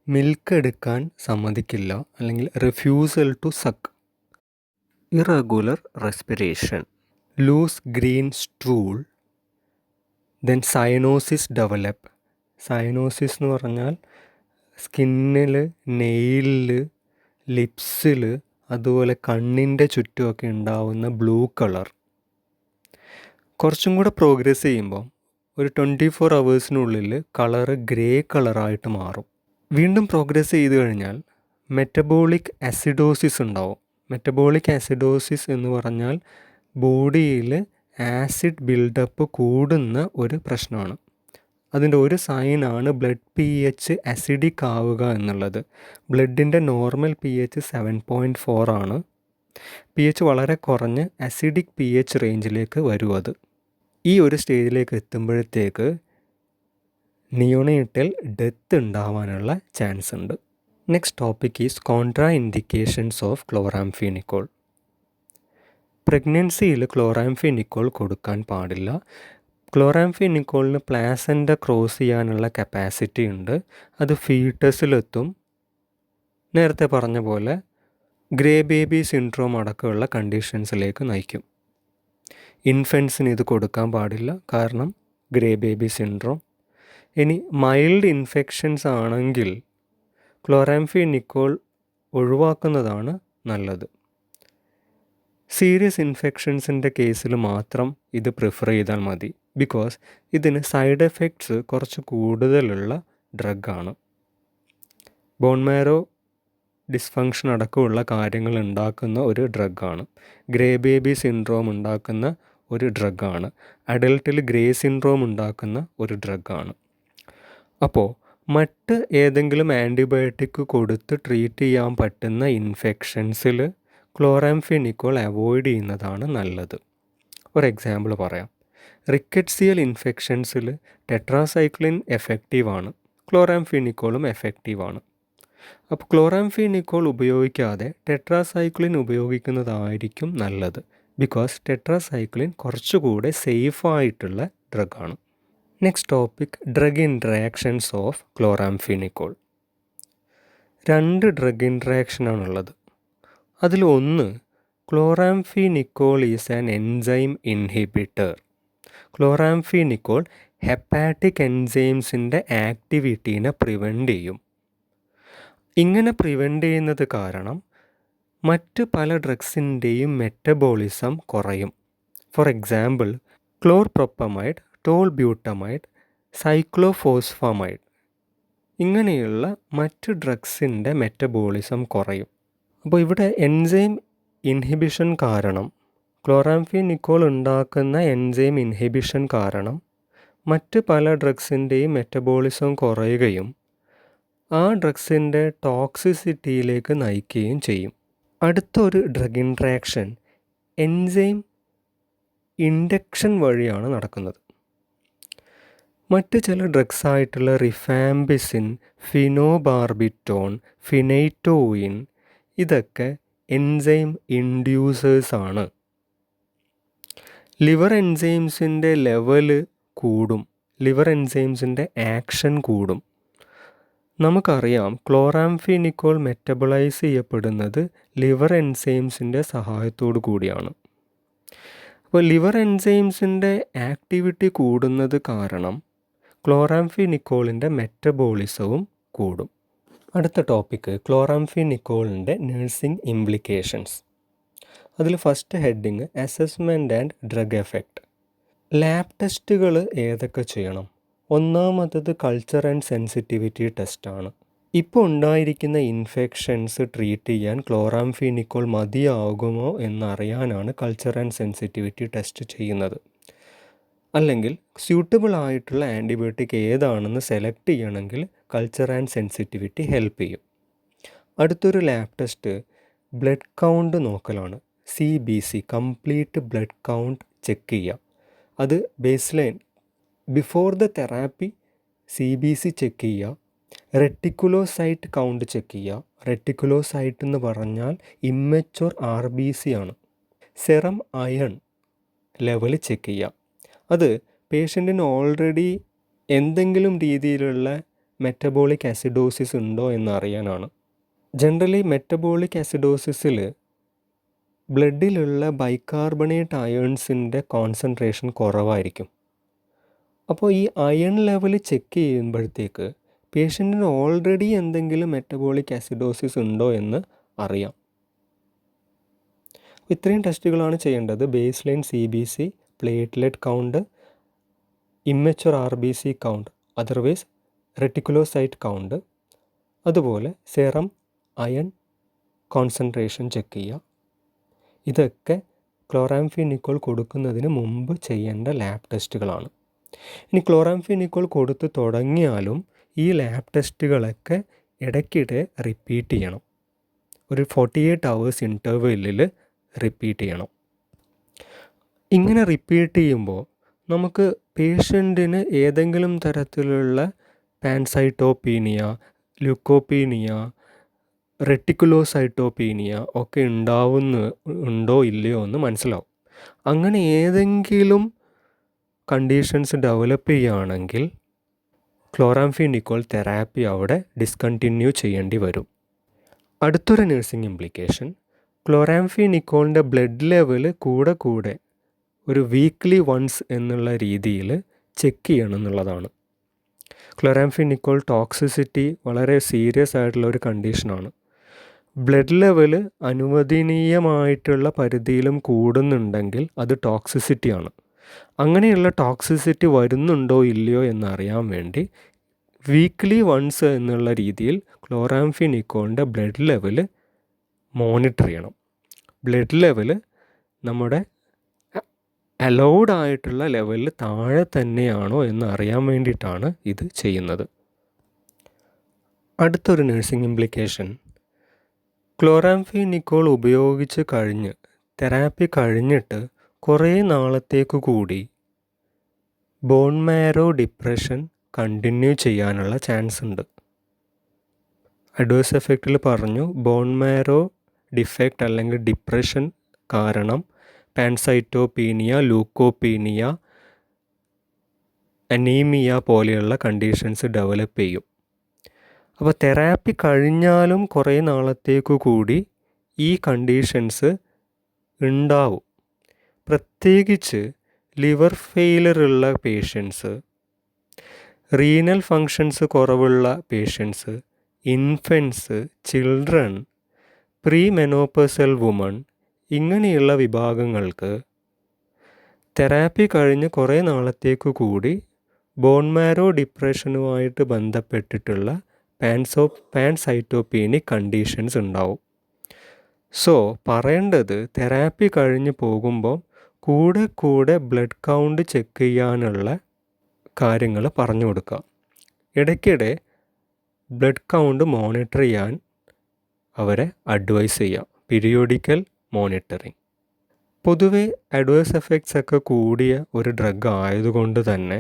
മിൽക്ക് എടുക്കാൻ സമ്മതിക്കില്ല അല്ലെങ്കിൽ refusal to suck, irregular respiration, loose green stool, then cyanosis develop. Cyanosis എന്ന് പറഞ്ഞാൽ സ്കിന്നിൽ, നെയിലിൽ, ലിപ്സിൽ, അതുപോലെ കണ്ണിൻ്റെ ചുറ്റുമൊക്കെ ഉണ്ടാവുന്ന ബ്ലൂ കളർ. കുറച്ചും കൂടെ പ്രോഗ്രസ് ചെയ്യുമ്പോൾ ഒരു 24 hours കളറ് ഗ്രേ കളറായിട്ട് മാറും. വീണ്ടും പ്രോഗ്രസ് ചെയ്ത് കഴിഞ്ഞാൽ മെറ്റബോളിക് അസിഡോസിസ് ഉണ്ടാവും. മെറ്റബോളിക് അസിഡോസിസ് എന്ന് പറഞ്ഞാൽ ബോഡിയിൽ ആസിഡ് ബിൽഡപ്പ് കൂടുന്ന ഒരു പ്രശ്നമാണ്. അതിൻ്റെ ഒരു സൈനാണ് ബ്ലഡ് pH അസിഡിക് ആവുക എന്നുള്ളത്. ബ്ലഡിൻ്റെ നോർമൽ pH 7.4 ആണ്. pH വളരെ കുറഞ്ഞ് അസിഡിക് pH റേഞ്ചിലേക്ക് വരും. അത് ഈ ഒരു സ്റ്റേജിലേക്ക് എത്തുമ്പോഴത്തേക്ക് നിയോനേറ്റൽ ഡെത്ത് ഉണ്ടാവാനുള്ള ചാൻസ് ഉണ്ട്. Next topic is contraindications of chloramphenicol. പ്രഗ്നൻസിയിൽ ക്ലോറാംഫെനിക്കോൾ കൊടുക്കാൻ പാടില്ല. ക്ലോറാംഫെനിക്കോളിന് പ്ലാസൻ്റ ക്രോസ് ചെയ്യാനുള്ള കപ്പാസിറ്റി ഉണ്ട്. അത് ഫീറ്റസിലെത്തും. നേരത്തെ പറഞ്ഞ പോലെ ഗ്രേ ബേബി സിൻഡ്രോം അടക്കമുള്ള കണ്ടീഷൻസിലേക്ക് നയിക്കും. ഇൻഫൻസിന് ഇത് കൊടുക്കാൻ പാടില്ല, കാരണം ഗ്രേ ബേബി സിൻഡ്രോം. ഇനി മൈൽഡ് ഇൻഫെക്ഷൻസ് ആണെങ്കിൽ ക്ലോറാംഫെനിക്കോൾ ഒഴിവാക്കുന്നതാണ് നല്ലത്. സീരിയസ് ഇൻഫെക്ഷൻസിൻ്റെ കേസിൽ മാത്രം ഇത് പ്രിഫർ ചെയ്താൽ മതി. ബിക്കോസ് ഇതിന് സൈഡ് എഫക്ട്സ് കുറച്ച് കൂടുതലുള്ള ഡ്രഗാണ്. ബോൺ മാരോ ഡിസ്ഫങ്ഷൻ അടക്കമുള്ള കാര്യങ്ങൾ ഉണ്ടാക്കുന്ന ഒരു ഡ്രഗാണ്. ഗ്രേ ബേബി സിൻഡ്രോം ഉണ്ടാക്കുന്ന ഒരു ഡ്രഗാണ്. അഡൽട്ടിൽ ഗ്രേ സിൻഡ്രോം ഉണ്ടാക്കുന്ന ഒരു ഡ്രഗാണ്. അപ്പോൾ മറ്റ് ഏതെങ്കിലും ആൻറ്റിബയോട്ടിക് കൊടുത്ത് ട്രീറ്റ് ചെയ്യാൻ പറ്റുന്ന ഇൻഫെക്ഷൻസിൽ ക്ലോറാംഫെനിക്കോൾ അവോയ്ഡ് ചെയ്യുന്നതാണ് നല്ലത്. ഒരു എക്സാമ്പിൾ പറയാം. റിക്കറ്റ്സിയൽ ഇൻഫെക്ഷൻസിൽ ടെട്രാസൈക്ലിൻ എഫക്റ്റീവാണ്, ക്ലോറാംഫെനിക്കോളും എഫക്റ്റീവാണ്. അപ്പോൾ ക്ലോറാംഫെനിക്കോൾ ഉപയോഗിക്കാതെ ടെട്രാസൈക്ലിൻ ഉപയോഗിക്കുന്നതായിരിക്കും നല്ലത്. ബിക്കോസ് ടെട്രാസൈക്ലിൻ കുറച്ചുകൂടെ സേഫായിട്ടുള്ള ഡ്രഗാണ്. Next topic, drug interactions of chloramphenicol. 2 drug ഇൻട്രാക്ഷനാണുള്ളത്. അതിലൊന്ന്, chloramphenicol is an enzyme inhibitor. Chloramphenicol hepatic എൻസൈംസിൻ്റെ ആക്ടിവിറ്റീനെ പ്രിവെൻറ്റ് ചെയ്യും. ഇങ്ങനെ പ്രിവെൻറ്റ് ചെയ്യുന്നത് കാരണം മറ്റ് പല ഡ്രഗ്സിൻ്റെയും മെറ്റബോളിസം കുറയും. For example, chlorpropamide, tolbutamide, cyclophosphamide ഇങ്ങനെയുള്ള മറ്റ് ഡ്രഗ്സിൻ്റെ മെറ്റബോളിസം കുറയും. അപ്പോൾ ഇവിടെ എൻസൈം ഇൻഹിബിഷൻ കാരണം, ക്ലോറാംഫെനിക്കോൾ ഉണ്ടാക്കുന്ന എൻസൈം ഇൻഹിബിഷൻ കാരണം മറ്റ് പല ഡ്രഗ്സിൻ്റെയും മെറ്റബോളിസം കുറയുകയും ആ ഡ്രഗ്സിൻ്റെ ടോക്സിസിറ്റിയിലേക്ക് നയിക്കുകയും ചെയ്യും. അടുത്തൊരു ഡ്രഗ് ഇൻട്രാക്ഷൻ എൻസൈം ഇൻഡക്ഷൻ വഴിയാണ് നടക്കുന്നത്. മറ്റ് ചില ഡ്രഗ്സായിട്ടുള്ള റിഫാംപിസിൻ, ഫിനോബാർബിറ്റോൺ, ഫിനൈറ്റോയിൻ ഇതൊക്കെ എൻസൈം ഇൻഡ്യൂസേഴ്സാണ്. ലിവർ എൻസൈംസിൻ്റെ ലെവല് കൂടും, ലിവർ എൻസൈംസിൻ്റെ ആക്ഷൻ കൂടും. നമുക്കറിയാം ക്ലോറാംഫെനിക്കോൾ മെറ്റബോളൈസ് ചെയ്യപ്പെടുന്നത് ലിവർ എൻസൈംസിൻ്റെ സഹായത്തോടു കൂടിയാണ്. അപ്പോൾ ലിവർ എൻസൈംസിൻ്റെ ആക്ടിവിറ്റി കൂടുന്നത് കാരണം ക്ലോറാംഫെനിക്കോളിൻ്റെ മെറ്റബോളിസവും കൂടും. അടുത്ത ടോപ്പിക്ക്, ക്ലോറാംഫെനിക്കോളിൻ്റെ നഴ്സിംഗ് ഇംപ്ലിക്കേഷൻസ്. അതിൽ first heading, assessment and drug effect. Lab ടെസ്റ്റുകൾ ഏതൊക്കെ ചെയ്യണം? ഒന്നാമത്തത് കൾച്ചർ ആൻഡ് സെൻസിറ്റിവിറ്റി ടെസ്റ്റാണ്. ഇപ്പോൾ ഉണ്ടായിരിക്കുന്ന ഇൻഫെക്ഷൻസ് ട്രീറ്റ് ചെയ്യാൻ ക്ലോറാംഫെനിക്കോൾ മതിയാകുമോ എന്നറിയാനാണ് കൾച്ചർ ആൻഡ് സെൻസിറ്റിവിറ്റി ടെസ്റ്റ് ചെയ്യുന്നത്. അല്ലെങ്കിൽ സ്യൂട്ടബിൾ ആയിട്ടുള്ള ആൻറ്റിബയോട്ടിക് ഏതാണെന്ന് സെലക്ട് ചെയ്യണമെങ്കിൽ കൾച്ചർ ആൻഡ് സെൻസിറ്റിവിറ്റി ഹെൽപ്പ് ചെയ്യും. അടുത്തൊരു ലാബ് ടെസ്റ്റ് ബ്ലഡ് കൗണ്ട് നോക്കലാണ്. CBC, complete blood count check ചെയ്യുക. അത് baseline before the therapy CBC check ചെയ്യുക. റെറ്റിക്കുലോസൈറ്റ് കൗണ്ട് ചെക്ക് ചെയ്യുക. റെറ്റിക്കുലോസൈറ്റ് എന്ന് പറഞ്ഞാൽ ഇമ്മച്വർ RBC ആണ്. സെറം അയൺ ലെവൽ ചെക്ക് ചെയ്യുക. അത് പേഷ്യൻറ്റിന് ഓൾറെഡി എന്തെങ്കിലും രീതിയിലുള്ള മെറ്റബോളിക് ആസിഡോസിസ് ഉണ്ടോ എന്നറിയാനാണ്. ജനറലി മെറ്റബോളിക് ആസിഡോസിസിൽ ബ്ലഡിലുള്ള ബൈകാർബണേറ്റ് അയേൺസിൻ്റെ കോൺസെൻട്രേഷൻ കുറവായിരിക്കും. അപ്പോൾ ഈ അയൺ ലെവൽ ചെക്ക് ചെയ്യുമ്പോഴത്തേക്ക് പേഷ്യൻറ്റിന് ഓൾറെഡി എന്തെങ്കിലും മെറ്റബോളിക് ആസിഡോസിസ് ഉണ്ടോ എന്ന് അറിയാം. ഇത്രയും ടെസ്റ്റുകളാണ് ചെയ്യേണ്ടത്. Baseline CBC, platelet count, immature RBC count, otherwise reticulocyte count, അതുപോലെ സെറം അയൺ കോൺസെൻട്രേഷൻ ചെക്ക് ചെയ്യുക. ഇതൊക്കെ ക്ലോറാംഫെനിക്കോൾ കൊടുക്കുന്നതിന് മുമ്പ് ചെയ്യേണ്ട ലാബ് ടെസ്റ്റുകളാണ്. ഇനി ക്ലോറാംഫെനിക്കോൾ കൊടുത്ത് തുടങ്ങിയാലും ഈ ലാബ് ടെസ്റ്റുകളൊക്കെ ഇടയ്ക്കിടെ റിപ്പീറ്റ് ചെയ്യണം. ഒരു 48 hours ഇൻ്റർവെല്ലിൽ റിപ്പീറ്റ് ചെയ്യണം. ഇങ്ങനെ റിപ്പീറ്റ് ചെയ്യുമ്പോൾ നമുക്ക് പേഷ്യൻറ്റിന് ഏതെങ്കിലും തരത്തിലുള്ള പാൻസൈറ്റോപീനിയ, ല്യൂക്കോപീനിയ, റെറ്റിക്കുലോസൈറ്റോപീനിയ ഒക്കെ ഉണ്ടോ ഇല്ലയോ എന്ന് മനസ്സിലാവും. അങ്ങനെ ഏതെങ്കിലും കണ്ടീഷൻസ് ഡെവലപ്പ് ചെയ്യുകയാണെങ്കിൽ ക്ലോറാംഫെനിക്കോൾ തെറാപ്പി അവിടെ ഡിസ്കണ്ടിന്യൂ ചെയ്യേണ്ടി വരും. അടുത്തൊരു നഴ്സിംഗ് ഇംപ്ലിക്കേഷൻ, ക്ലോറാംഫെനിക്കോളിൻ്റെ ബ്ലഡ് ലെവൽ കൂടെ ഒരു വീക്ക്ലി വൺസ് എന്നുള്ള രീതിയിൽ ചെക്ക് ചെയ്യണം എന്നുള്ളതാണ്. ക്ലോറാംഫെനിക്കോൾ ടോക്സിസിറ്റി വളരെ സീരിയസ് ആയിട്ടുള്ള ഒരു കണ്ടീഷനാണ്. ബ്ലഡ് ലെവൽ അനുവദനീയമായിട്ടുള്ള പരിധിയിലും കൂടുന്നുണ്ടെങ്കിൽ അത് ടോക്സിസിറ്റിയാണ്. അങ്ങനെയുള്ള ടോക്സിസിറ്റി വരുന്നുണ്ടോ ഇല്ലയോ എന്നറിയാൻ വേണ്ടി വീക്ക്ലി വൺസ് എന്നുള്ള രീതിയിൽ ക്ലോറാംഫെനിക്കോളിൻ്റെ ബ്ലഡ് ലെവൽ മോണിറ്റർ ചെയ്യണം. ബ്ലഡ് ലെവൽ നമ്മുടെ അലൗഡ് ആയിട്ടുള്ള ലെവലിൽ താഴെ തന്നെയാണോ എന്ന് അറിയാൻ വേണ്ടിയിട്ടാണ് ഇത് ചെയ്യുന്നത്. അടുത്തൊരു നഴ്സിംഗ് ഇംപ്ലിക്കേഷൻ, ക്ലോറാംഫെനിക്കോൾ ഉപയോഗിച്ച് കഴിഞ്ഞ് തെറാപ്പി കഴിഞ്ഞിട്ട് കുറേ നാളത്തേക്ക് കൂടി ബോൺ മാരോ ഡിപ്രഷൻ കണ്ടിന്യൂ ചെയ്യാനുള്ള ചാൻസ് ഉണ്ട്. അഡ്വേഴ്സ് എഫക്റ്റിൽ പറഞ്ഞു, ബോൺ മാരോ ഡിഫക്റ്റ് അല്ലെങ്കിൽ ഡിപ്രഷൻ കാരണം പാൻസൈറ്റോപീനിയ, ലൂക്കോപീനിയ, അനീമിയ പോലെയുള്ള കണ്ടീഷൻസ് ഡെവലപ്പ് ചെയ്യും. അപ്പോൾ തെറാപ്പി കഴിഞ്ഞാലും കുറേ നാളത്തേക്ക് കൂടി ഈ കണ്ടീഷൻസ് ഉണ്ടാവും. പ്രത്യേകിച്ച് ലിവർ ഫെയിലർ ഉള്ള പേഷ്യൻസ്, റീനൽ ഫങ്ഷൻസ് കുറവുള്ള patients, infants, children, premenopausal women, ഇങ്ങനെയുള്ള വിഭാഗങ്ങൾക്ക് തെറാപ്പി കഴിഞ്ഞ് കുറേ നാളത്തേക്ക് കൂടി ബോൺ മാരോ ഡിപ്രഷനുമായിട്ട് ബന്ധപ്പെട്ടിട്ടുള്ള പാൻസൈറ്റോപീനിക് കണ്ടീഷൻസ് ഉണ്ടാവും. സോ പറയേണ്ടത്, തെറാപ്പി കഴിഞ്ഞ് പോകുമ്പോൾ കൂടെ കൂടെ ബ്ലഡ് കൗണ്ട് ചെക്ക് ചെയ്യാനുള്ള കാര്യങ്ങൾ പറഞ്ഞു കൊടുക്കുക. ഇടയ്ക്കിടെ ബ്ലഡ് കൗണ്ട് മോണിറ്റർ ചെയ്യാൻ അവരെ അഡ്വൈസ് ചെയ്യുക, പീരിയോഡിക്കൽ മോണിറ്ററിങ്. പൊതുവെ അഡ്വേഴ്സ് എഫക്ട്സ് ഒക്കെ കൂടിയ ഒരു ഡ്രഗ് ആയതുകൊണ്ട് തന്നെ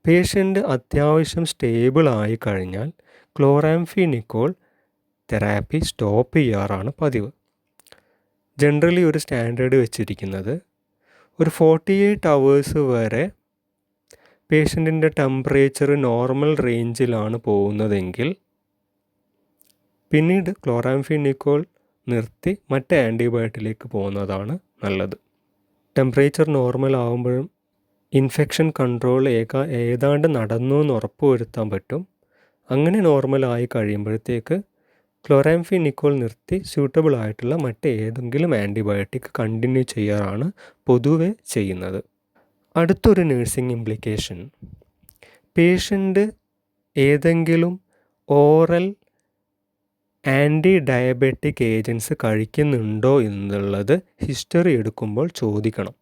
പേഷ്യൻ്റ് അത്യാവശ്യം സ്റ്റേബിൾ ആയി കഴിഞ്ഞാൽ ക്ലോറാംഫെനിക്കോൾ തെറാപ്പി സ്റ്റോപ്പ് ചെയ്യാറാണ് പതിവ്. ജനറലി ഒരു സ്റ്റാൻഡേർഡ് വെച്ചിരിക്കുന്നത് ഒരു 48 hours വരെ പേഷ്യൻറ്റിൻ്റെ ടെമ്പറേച്ചർ നോർമൽ റേഞ്ചിലാണ് പോകുന്നതെങ്കിൽ പിന്നീട് ക്ലോറാംഫെനിക്കോൾ നിർത്തി മറ്റ് ആൻറ്റിബയോട്ടിക്കിലേക്ക് പോകുന്നതാണ് നല്ലത്. ടെമ്പറേച്ചർ നോർമൽ ആകുമ്പോഴും ഇൻഫെക്ഷൻ കൺട്രോൾ ഏതാണ്ട് നടന്നു എന്ന് ഉറപ്പ് വരുത്താൻ പറ്റും. അങ്ങനെ നോർമലായി കഴിയുമ്പോഴത്തേക്ക് ക്ലോറാംഫെനിക്കോൾ നിർത്തി സ്യൂട്ടബിൾ ആയിട്ടുള്ള മറ്റേതെങ്കിലും ആൻറ്റിബയോട്ടിക് കണ്ടിന്യൂ ചെയ്യാറാണ് പൊതുവെ ചെയ്യുന്നത്. അടുത്തൊരു നഴ്സിംഗ് ഇംപ്ലിക്കേഷൻ, പേഷ്യൻ്റ് ഏതെങ്കിലും ഓറൽ ആൻറ്റി ഡയബറ്റിക് ഏജൻറ്റ്സ് കഴിക്കുന്നുണ്ടോ എന്നുള്ളത് ഹിസ്റ്ററി എടുക്കുമ്പോൾ ചോദിക്കണം.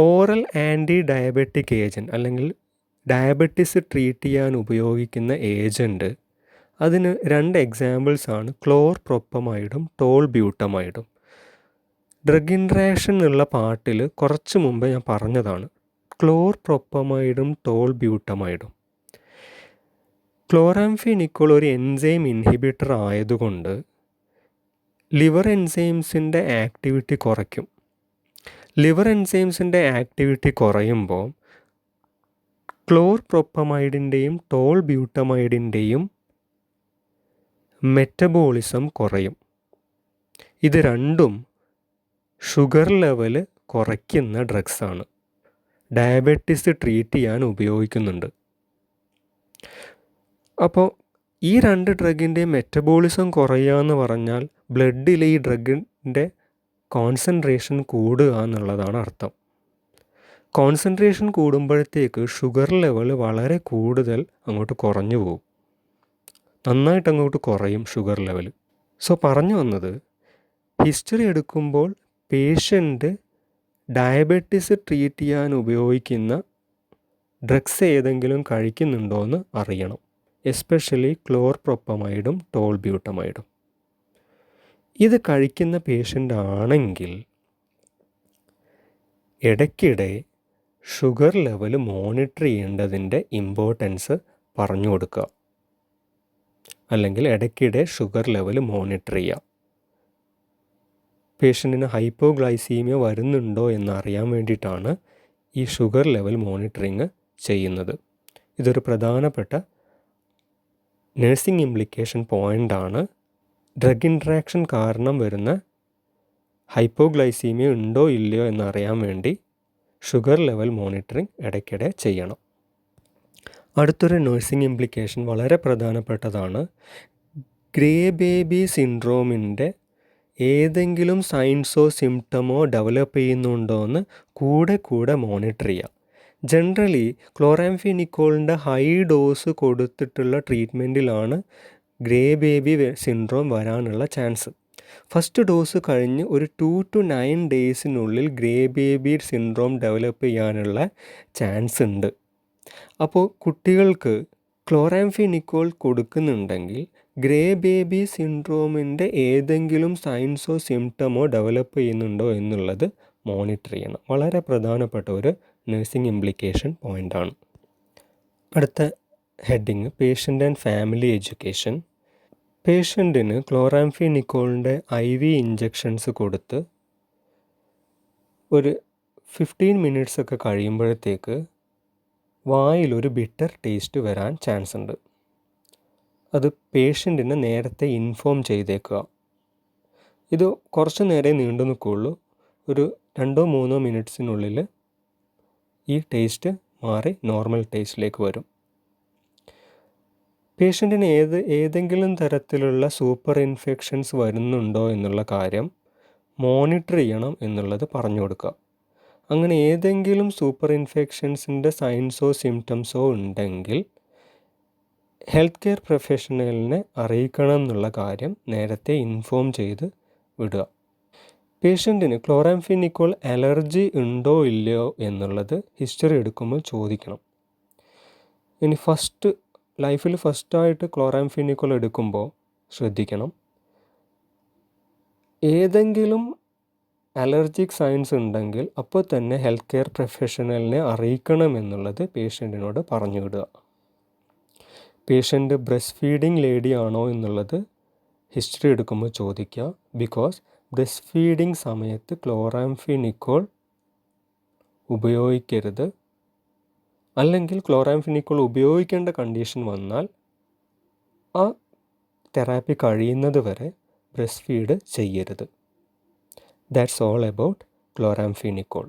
ഓറൽ ആൻറ്റി ഡയബറ്റിക് ഏജൻറ്റ് അല്ലെങ്കിൽ ഡയബറ്റിസ് ട്രീറ്റ് ചെയ്യാൻ ഉപയോഗിക്കുന്ന ഏജൻറ്റ്, അതിന് 2 എക്സാമ്പിൾസാണ് ക്ലോർപ്രോപ്പമൈഡും ടോൾബ്യൂട്ടമൈഡും. ഡ്രഗ് ഇൻട്രാക്ഷൻ എന്നുള്ള പാർട്ടിൽ കുറച്ച് മുമ്പ് ഞാൻ പറഞ്ഞതാണ് ക്ലോർപ്രോപ്പമൈഡും ടോൾബ്യൂട്ടമൈഡും. ക്ലോറാംഫെനിക്കോൾ ഒരു എൻസൈം ഇൻഹിബിറ്റർ ആയതുകൊണ്ട് ലിവർ എൻസൈംസിൻ്റെ ആക്ടിവിറ്റി കുറയ്ക്കും. ലിവർ എൻസൈംസിൻ്റെ ആക്ടിവിറ്റി കുറയുമ്പോൾ ക്ലോർപ്രോപ്പമൈഡിൻ്റെയും ടോൾബ്യൂട്ടമൈഡിൻ്റെയും മെറ്റബോളിസം കുറയും. ഇത് രണ്ടും ഷുഗർ ലെവൽ കുറയ്ക്കുന്ന ഡ്രഗ്സാണ്, ഡയബറ്റിസ് ട്രീറ്റ് ചെയ്യാൻ ഉപയോഗിക്കുന്നുണ്ട്. അപ്പോൾ ഈ 2 ഡ്രഗിൻ്റെയും മെറ്റബോളിസം കുറയുക എന്ന് പറഞ്ഞാൽ ബ്ലഡിൽ ഈ ഡ്രഗിൻ്റെ കോൺസെൻട്രേഷൻ കൂടുക എന്നുള്ളതാണ് അർത്ഥം. കോൺസെൻട്രേഷൻ കൂടുമ്പോഴത്തേക്ക് ഷുഗർ ലെവൽ വളരെ കൂടുതൽ അങ്ങോട്ട് കുറഞ്ഞു പോകും, നന്നായിട്ട് അങ്ങോട്ട് കുറയും ഷുഗർ ലെവൽ. സോ പറഞ്ഞു വന്നത്, ഹിസ്റ്ററി എടുക്കുമ്പോൾ പേഷ്യൻ്റ് ഡയബറ്റിസ് ട്രീറ്റ് ചെയ്യാൻ ഉപയോഗിക്കുന്ന ഡ്രഗ്സ് ഏതെങ്കിലും കഴിക്കുന്നുണ്ടോ എന്ന് അറിയണം, എസ്പെഷ്യലി ക്ലോർപ്രോപ്പമൈഡും ടോൾബ്യൂട്ടമൈഡും. ഇത് കഴിക്കുന്ന പേഷ്യൻ്റ് ആണെങ്കിൽ ഇടയ്ക്കിടെ ഷുഗർ ലെവൽ മോണിറ്റർ ചെയ്യേണ്ടതിൻ്റെ ഇമ്പോർട്ടൻസ് പറഞ്ഞു കൊടുക്കുക, അല്ലെങ്കിൽ ഇടയ്ക്കിടെ ഷുഗർ ലെവൽ മോണിറ്റർ ചെയ്യുക. പേഷ്യൻറ്റിന് ഹൈപ്പോഗ്ലൈസീമിയ വരുന്നുണ്ടോ എന്നറിയാൻ വേണ്ടിയിട്ടാണ് ഈ ഷുഗർ ലെവൽ മോണിറ്ററിങ് ചെയ്യുന്നത്. ഇതൊരു പ്രധാനപ്പെട്ട നഴ്സിംഗ് ഇംപ്ലിക്കേഷൻ പോയിൻ്റാണ്. ഡ്രഗ് ഇൻട്രാക്ഷൻ കാരണം വരുന്ന ഹൈപ്പോഗ്ലൈസീമിയ ഉണ്ടോ ഇല്ലയോ എന്നറിയാൻ വേണ്ടി ഷുഗർ ലെവൽ മോണിറ്ററിങ് ഇടയ്ക്കിടെ ചെയ്യണം. അടുത്തൊരു നഴ്സിംഗ് ഇംപ്ലിക്കേഷൻ വളരെ പ്രധാനപ്പെട്ടതാണ്. ഗ്രേ ബേബി സിൻഡ്രോമിൻ്റെ ഏതെങ്കിലും സൈൻസോ സിംറ്റമോ ഡെവലപ്പ് ചെയ്യുന്നുണ്ടോ എന്ന് കൂടെ മോണിറ്റർ ചെയ്യുക. ജനറലി ക്ലോറാംഫെനിക്കോളിൻ്റെ ഹൈ ഡോസ് കൊടുത്തിട്ടുള്ള ട്രീറ്റ്മെൻറ്റിലാണ് ഗ്രേ ബേബി സിൻഡ്രോം വരാനുള്ള ചാൻസ്. ഫസ്റ്റ് ഡോസ് കഴിഞ്ഞ് ഒരു 2 to 9 ഡേയ്സിനുള്ളിൽ ഗ്രേ ബേബി സിൻഡ്രോം ഡെവലപ്പ് ചെയ്യാനുള്ള ചാൻസ് ഉണ്ട്. അപ്പോൾ കുട്ടികൾക്ക് ക്ലോറാംഫെനിക്കോൾ കൊടുക്കുന്നുണ്ടെങ്കിൽ ഗ്രേ ബേബി സിൻഡ്രോമിൻ്റെ ഏതെങ്കിലും സൈൻസോ സിംറ്റമോ ഡെവലപ്പ് ചെയ്യുന്നുണ്ടോ എന്നുള്ളത് മോണിറ്റർ ചെയ്യണം. വളരെ പ്രധാനപ്പെട്ട ഒരു നഴ്സിംഗ് ഇംപ്ലിക്കേഷൻ പോയിൻ്റാണ്. അടുത്ത heading patient and family education. പേഷ്യൻറ്റിന് ക്ലോറാംഫെനിക്കോളിൻ്റെ IV ഇഞ്ചക്ഷൻസ് കൊടുത്ത് ഒരു 15 മിനിറ്റ്സ് ഒക്കെ കഴിയുമ്പോഴത്തേക്ക് വായിലൊരു ബിറ്റർ ടേസ്റ്റ് വരാൻ ചാൻസ് ഉണ്ട്. അത് പേഷ്യൻറ്റിനെ നേരത്തെ ഇൻഫോം ചെയ്തേക്കുക. ഇത് കുറച്ച് നേരെ നീണ്ടു നിൽക്കുകയുള്ളൂ. ഒരു 2-3 മിനിറ്റ്സിനുള്ളിൽ ഈ ടേസ്റ്റ് മാറി നോർമൽ ടേസ്റ്റിലേക്ക് വരും. പേഷ്യൻറ്റിന് ഏതെങ്കിലും തരത്തിലുള്ള സൂപ്പർ ഇൻഫെക്ഷൻസ് വരുന്നുണ്ടോ എന്നുള്ള കാര്യം മോണിറ്റർ ചെയ്യണം എന്നുള്ളത് പറഞ്ഞു കൊടുക്കുക. അങ്ങനെ ഏതെങ്കിലും സൂപ്പർ ഇൻഫെക്ഷൻസിൻ്റെ സൈൻസോ സിംറ്റംസോ ഉണ്ടെങ്കിൽ ഹെൽത്ത് കെയർ പ്രൊഫഷണലിനെ അറിയിക്കണം എന്നുള്ള കാര്യം നേരത്തെ ഇൻഫോം ചെയ്ത് വിടുക. പേഷ്യൻറ്റിന് ക്ലോറാംഫെനിക്കോൾ അലർജി ഉണ്ടോ ഇല്ലയോ എന്നുള്ളത് ഹിസ്റ്ററി എടുക്കുമ്പോൾ ചോദിക്കണം. ഇനി ലൈഫിൽ ഫസ്റ്റായിട്ട് ക്ലോറാംഫെനിക്കോൾ എടുക്കുമ്പോൾ ശ്രദ്ധിക്കണം, ഏതെങ്കിലും അലർജിക് സൈൻസ് ഉണ്ടെങ്കിൽ അപ്പോൾ തന്നെ ഹെൽത്ത് കെയർ പ്രൊഫഷണലിനെ അറിയിക്കണം എന്നുള്ളത് പേഷ്യൻറ്റിനോട് പറഞ്ഞു വിടുക. പേഷ്യൻ്റ് ബ്രസ്റ്റ് ഫീഡിങ് ലേഡി ആണോ എന്നുള്ളത് ഹിസ്റ്ററി എടുക്കുമ്പോൾ ചോദിക്കുക. ബിക്കോസ് ബ്രസ്റ്റ് ഫീഡിങ് സമയത്ത് ക്ലോറാംഫെനിക്കോൾ ഉപയോഗിക്കരുത്. അല്ലെങ്കിൽ ക്ലോറാംഫെനിക്കോൾ ഉപയോഗിക്കേണ്ട കണ്ടീഷൻ വന്നാൽ ആ തെറാപ്പി കഴിയുന്നത് വരെ ബ്രസ്റ്റ് ഫീഡ് ചെയ്യരുത്. That's all about chloramphenicol.